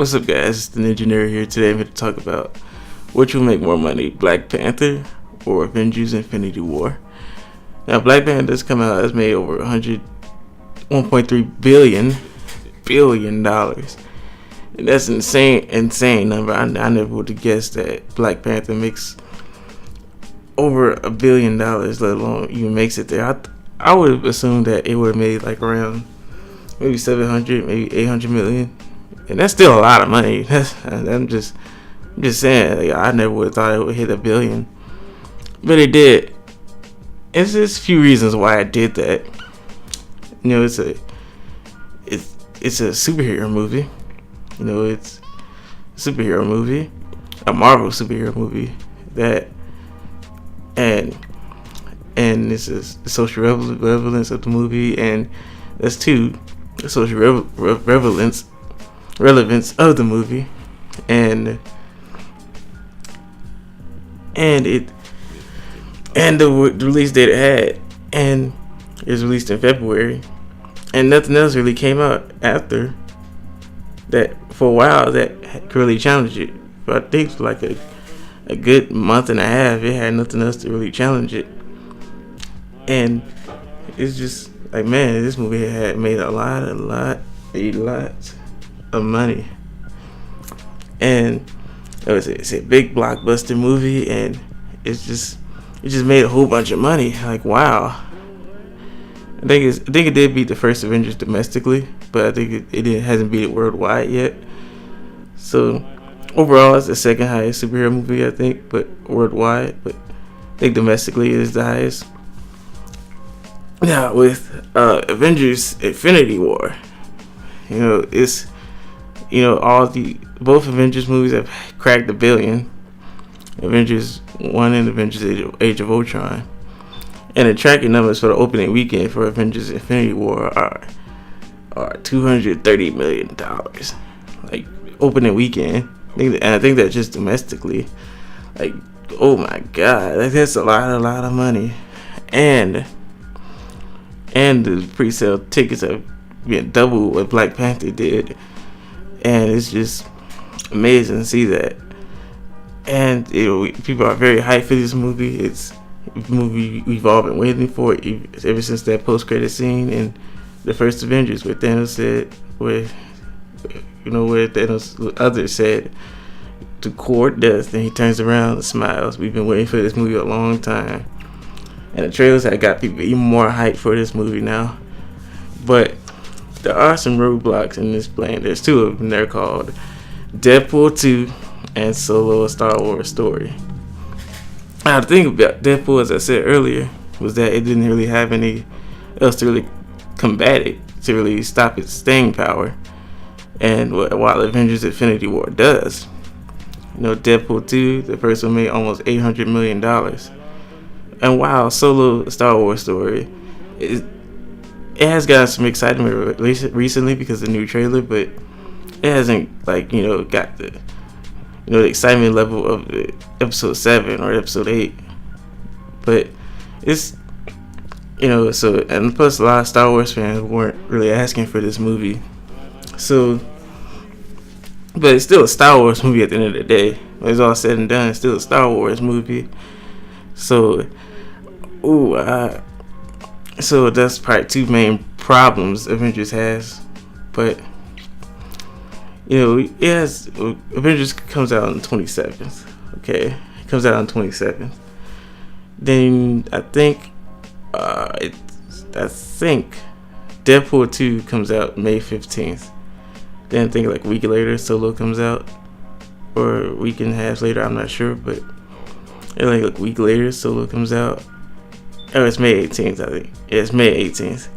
What's up, guys? It's the Ninja Nerd here. Today I'm here to talk about which will make more money, Black Panther or Avengers Infinity War. Now, Black Panther's come out, has made over $1.3 billion dollars. And that's insane number. I never would have guessed that Black Panther makes over $1 billion, let alone even makes it there. I would have assumed that it would have made like around maybe 700, maybe 800 million. And that's still a lot of money. I'm just saying. Like, I never would have thought it would hit $1 billion, but it did. It's just a few reasons why I did that. You know, it's a superhero movie. You know, it's a superhero movie, a Marvel superhero movie and this is the social relevance of the movie, and that's two, the social relevance of the movie, and the release date it had, and it was released in February, and nothing else really came out after that for a while that could really challenge it. But I think for like a good month and a half, it had nothing else to really challenge it, and it's just like, man, this movie had made a lot of money, and it's a big blockbuster movie, and it just made a whole bunch of money. Like, wow. I think it did beat the first Avengers domestically, but I think it hasn't beat it worldwide yet. So overall, it's the second highest superhero movie, I think, but worldwide. But I think domestically it is the highest. Now with Avengers Infinity War, it's both Avengers movies have cracked $1 billion. Avengers 1 and Avengers Age of Ultron. And the tracking numbers for the opening weekend for Avengers Infinity War are $230 million. Like, opening weekend. And I think that's just domestically. Like, oh my god, that's a lot of money. And the pre-sale tickets have been double what Black Panther did. And it's just amazing to see that. And people are very hyped for this movie. It's a movie we've all been waiting for ever since that post-credit scene in the first Avengers, where Thanos others said to court death, and he turns around and smiles. We've been waiting for this movie a long time, and the trailers have got people even more hyped for this movie now. But there are some roadblocks in this plan. There's two of them. They're called Deadpool 2 and Solo: A Star Wars Story. Now, the thing about Deadpool, as I said earlier, was that it didn't really have any else to really combat it, to really stop its staying power. And while Avengers Infinity War does, Deadpool 2, the first one, made almost $800 million. And while Solo: A Star Wars Story, it has gotten some excitement recently because of the new trailer, but it hasn't got the the excitement level of episode 7 or episode 8. But it's so, and plus a lot of Star Wars fans weren't really asking for this movie. So, but it's still a Star Wars movie at the end of the day. When it's all said and done, it's still a Star Wars movie. So, so that's probably two main problems Avengers has. But Avengers comes out on the 27th. Okay, it comes out on the 27th. Then I think Deadpool 2 comes out May 15th. Then I think like a week later, Solo comes out, or a week and a half later. I'm not sure, but like a week later, Solo comes out. Oh, it's May 18th. I think it's May 18th,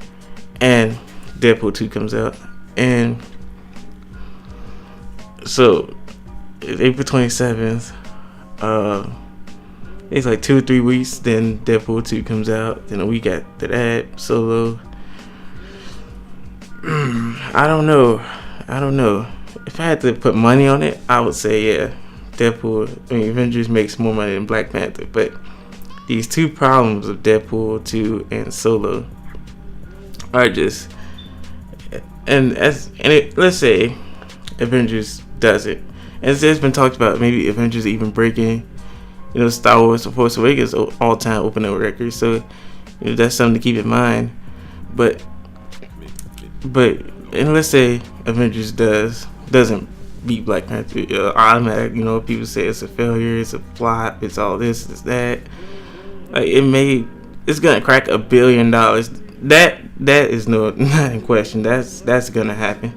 and Deadpool 2 comes out, and so it's April 27th. It's like 2 or 3 weeks. Then Deadpool 2 comes out. Then a week after that, Solo. I don't know. If I had to put money on it, I would say yeah, Avengers makes more money than Black Panther. But these two problems of Deadpool 2 and Solo are just, let's say Avengers doesn't. And there's been talked about maybe Avengers even breaking, Star Wars: The Force Awakens all-time opening record. So, that's something to keep in mind. But and let's say Avengers doesn't beat Black Panther automatic. People say it's a failure, it's a flop, it's all this, it's that. Like it's gonna crack $1 billion. That is not in question. That's gonna happen.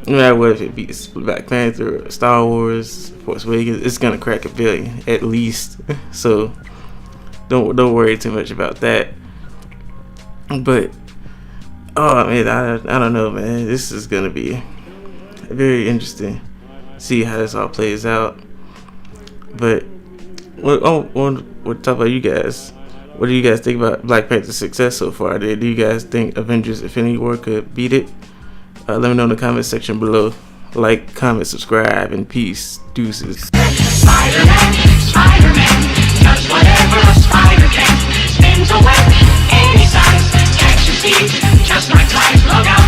No matter what, if it beats Black Panther or Star Wars, Force Awakens, it's gonna crack $1 billion at least. So don't worry too much about that. But oh man, I don't know, man. This is gonna be very interesting. See how this all plays out. But we'll talk about you guys. What do you guys think about Black Panther's success so far? Do you guys think Avengers: Infinity War could beat it? Let me know in the comment section below. Like, comment, subscribe, and peace. Deuces. Spider-Man does whatever a spider can. Spins a web any size, catches thieves, just like life. Look out.